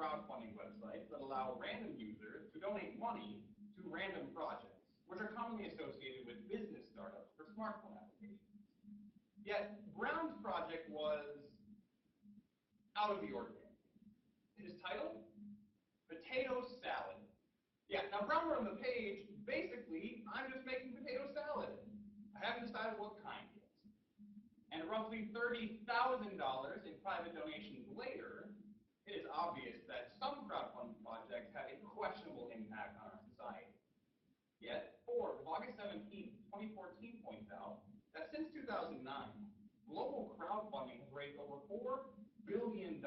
crowdfunding websites that allow random users to donate money to random projects, which are commonly associated with business startups for smartphone applications. Yet, Brown's project was out of the ordinary. It is titled Potato Salad. Yeah, now Brown wrote on the page, basically, I'm just making potato salad. I haven't decided what kind yet. And roughly $30,000 in private donations later, it is obvious that some crowdfunding projects have a questionable impact on our society. Yet, Forbes of August 17, 2014 points out that since 2009, global crowdfunding has raised over $4 billion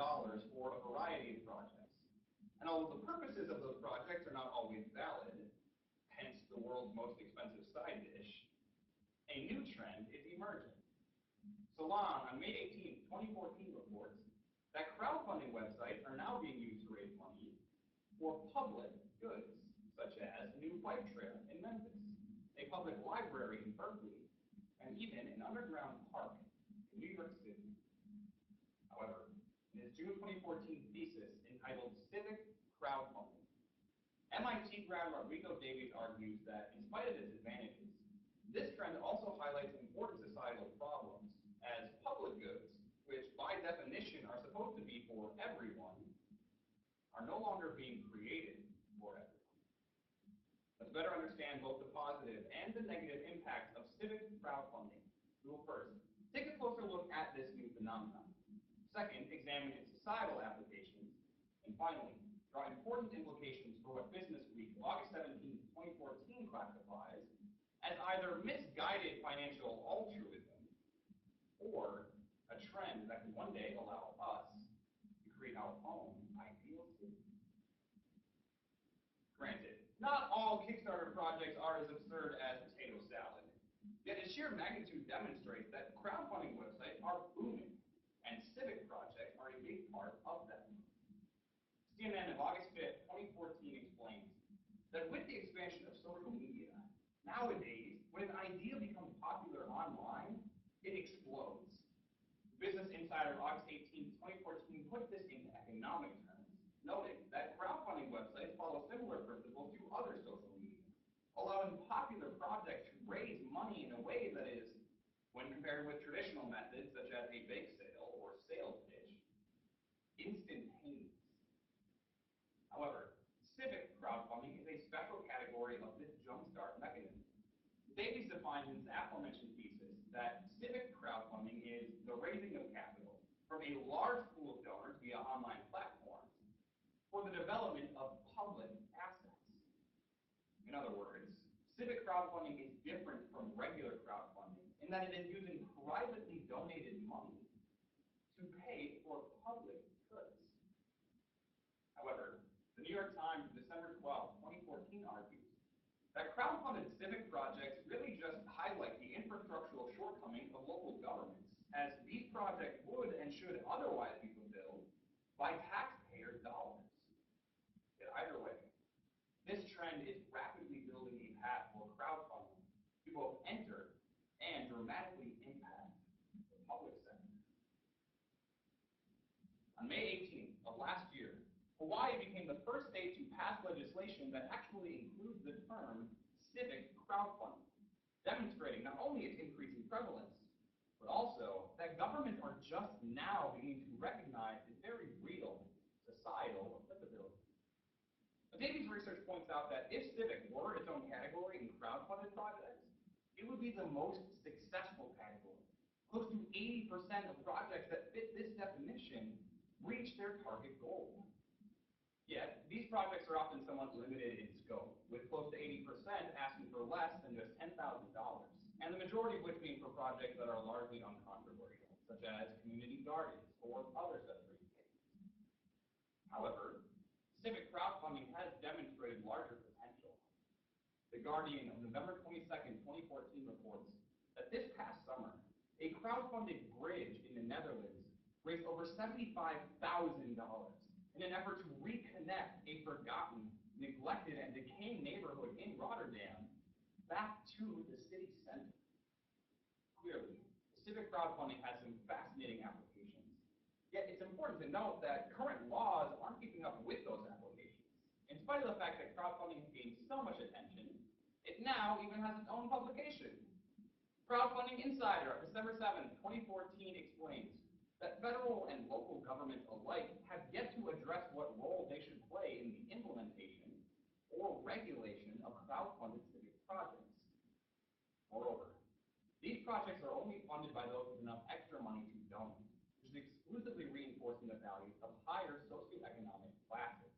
for a variety of projects. And although the purposes of those projects are not always valid, hence the world's most expensive side dish, a new trend is emerging. Salon on May 18, 2014 reports that crowdfunding websites are now being used to raise money for public goods, such as a new bike trail in Memphis, a public library in Berkeley, and even an underground park in New York City. However, in his June 2014 thesis entitled Civic Crowdfunding, MIT grad Rodrigo Davies argues that in spite of its advantages, this trend also highlights important societal problems, as public goods, which by definition are supposed to be for everyone, are no longer being created for everyone. Let's better understand both the positive and the negative impacts of civic crowdfunding. We will first take a closer look at this new phenomenon. Second, examine its societal applications. And finally, draw important implications for what Business Week of August 17, 2014 classifies as either misguided financial altruism or a trend that can one day allow us to create our own ideal city. Granted, not all Kickstarter projects are as absurd as potato salad, yet its sheer magnitude demonstrates that crowdfunding websites are booming, and civic projects are a big part of them. CNN of August 5th, 2014 explains that with the expansion of social media, nowadays, when an idea becomes popular online, it explodes. Business Insider August 18, 2014 put this into economic terms, noting that crowdfunding websites follow similar principles to other social media, allowing popular projects to raise money in a way that is, when compared with traditional methods such as a bake sale or sales pitch, instantaneous. However, civic crowdfunding is a special category of this jumpstart mechanism. Davies defines in his aforementioned thesis that civic crowdfunding is the raising of capital from a large pool of donors via online platforms for the development of public assets. In other words, civic crowdfunding is different from regular crowdfunding in that it is using privately donated money to pay for public goods. However, the New York Times, December 12, 2014 argues that crowdfunded civic projects really just highlight the infrastructural shortcomings of local governments, as these projects would and should otherwise be fulfilled by taxpayers' dollars. Yet either way, this trend is rapidly building a path for crowdfunding to both enter and dramatically impact the public sector. On May 18th of last year, Hawaii became the first state to pass legislation that actually includes the term civic crowdfunding, demonstrating not only its increasing prevalence, but also that governments are just now beginning to recognize its very real societal applicability. Davies' research points out that if civic were its own category in crowdfunded projects, it would be the most successful category. Close to 80% of projects that fit this definition reach their target goal. Yet, these projects are often somewhat limited in scope, with close to 80% asking for less than just $10,000, and the majority of which being for projects that are largely uncontroversial, such as community gardens or other such reasons. However, civic crowdfunding has demonstrated larger potential. The Guardian of November 22nd, 2014 reports that this past summer, a crowdfunded bridge in the Netherlands raised over $75,000 in an effort to reconnect a forgotten, neglected, and decaying neighborhood in Rotterdam back to the city center. Clearly, civic crowdfunding has some fascinating applications. Yet it's important important to note that current laws aren't keeping up with those applications. In spite of the fact that crowdfunding has gained so much attention, it now even has its own publication. Crowdfunding Insider on December 7, 2014 explains that federal and local governments alike have yet to address what role they should play in the implementation or regulation of crowdfunded civic projects. Moreover, these projects are only funded by those with enough extra money to donate, which is exclusively reinforcing the values of higher socioeconomic classes.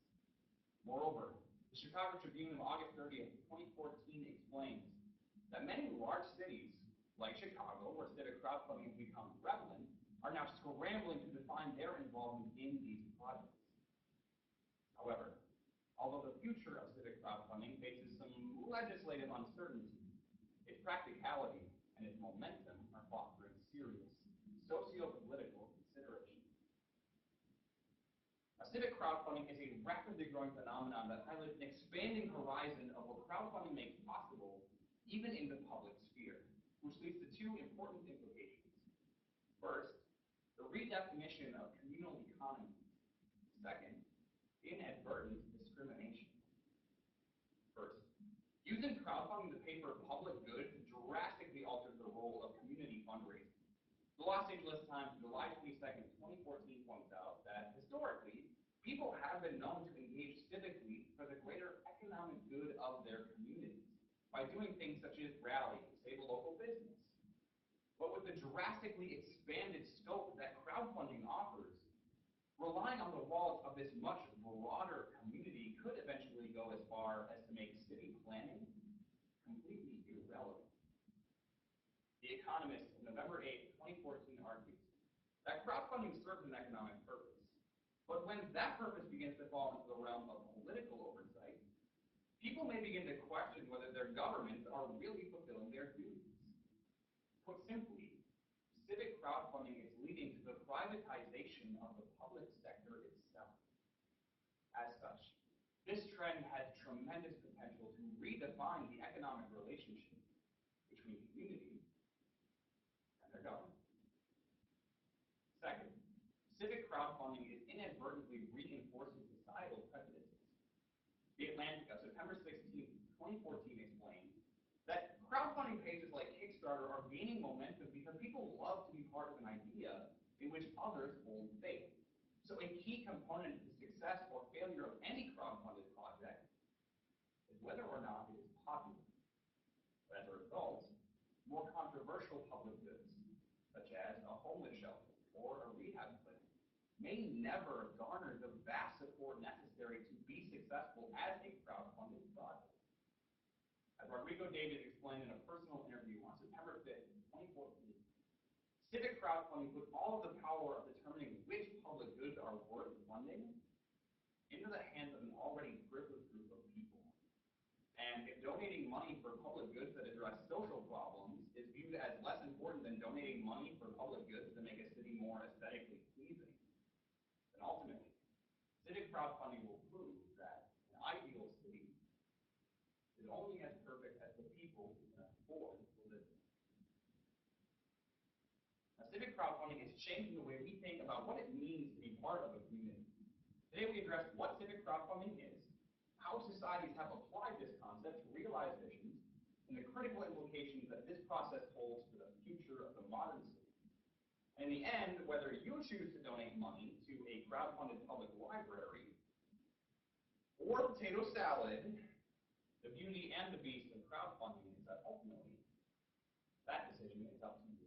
Moreover, the Chicago Tribune of August 30th, 2014 explains that many large cities, like Chicago, where civic crowdfunding has become prevalent, are now scrambling to define their involvement in these projects. However, although the future of civic crowdfunding faces some legislative uncertainty, its practicality and its momentum are fostering serious socio-political consideration. Civic crowdfunding is a rapidly growing phenomenon that highlights an expanding horizon of what crowdfunding makes possible, even in the public sphere, which leads to two important implications. First, the redefinition of communal economy. Second, inadvertent discrimination. First, using crowdfunding to pay for public goods drastically alters the role of community fundraising. The Los Angeles Times, July 22nd, 2014, points out that historically, people have been known to engage civically for the greater economic good of their communities by doing things such as rally to save a local business. But with the drastically expanded scope that crowdfunding offers, relying on the wallets of this much broader community could eventually go as far as to make city planning completely irrelevant. The Economist, November 8, 2014, argues that crowdfunding serves an economic purpose. But when that purpose begins to fall into the realm of political oversight, people may begin to question whether their governments are really fulfilling their duties. Put simply, civic crowdfunding is leading to the privatization of the public sector itself. As such, this trend has tremendous potential to redefine the economic relationship between community and their government. Second, civic crowdfunding is inadvertently reinforcing societal prejudices. The Atlantic of September 16, 2014 explained that crowdfunding pages like Kickstarter are gaining momentum because people love to be part of an idea in which others hold faith. So a key component to the success or failure of any crowdfunded project is whether or not it is popular. As a result, more controversial public goods, such as a homeless shelter or a rehab clinic, may never garner the vast support necessary to be successful as a crowdfunded project. As Rodrigo David explained in a personal interview on September 5th, 2014, civic crowdfunding puts all of the power of determining which public goods are worth funding into the hands of an already privileged group of people. And if donating money for public goods that address social problems is viewed as less important than donating money for public goods that make a city more aesthetically pleasing, then ultimately, civic crowdfunding will prove that an ideal city is only as perfect as the people who can afford to live in it. Now, civic crowdfunding is changing the way we think about what it means to be part of a community. Today we address what civic crowdfunding is, how societies have applied this concept to realize visions, and the critical implications that this process holds for the future of the modern city. And in the end, whether you choose to donate money to a crowdfunded public library or potato salad, the beauty and the beast of crowdfunding is that ultimately that decision is up to you.